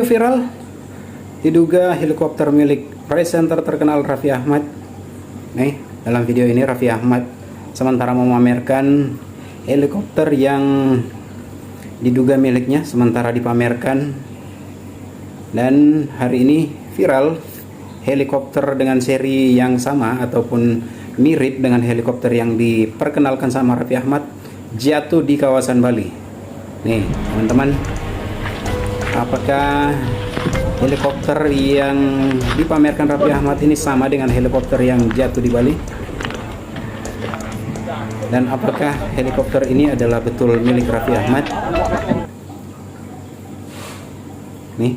Viral diduga helikopter milik presenter terkenal Raffi Ahmad. Nih, dalam video ini Raffi Ahmad sementara memamerkan helikopter yang diduga miliknya sementara dipamerkan. Dan hari ini viral helikopter dengan seri yang sama ataupun mirip dengan helikopter yang diperkenalkan sama Raffi Ahmad jatuh di kawasan Bali. Nih, teman-teman, apakah helikopter yang dipamerkan Raffi Ahmad ini sama dengan helikopter yang jatuh di Bali? Dan apakah helikopter ini adalah betul milik Raffi Ahmad? Nih,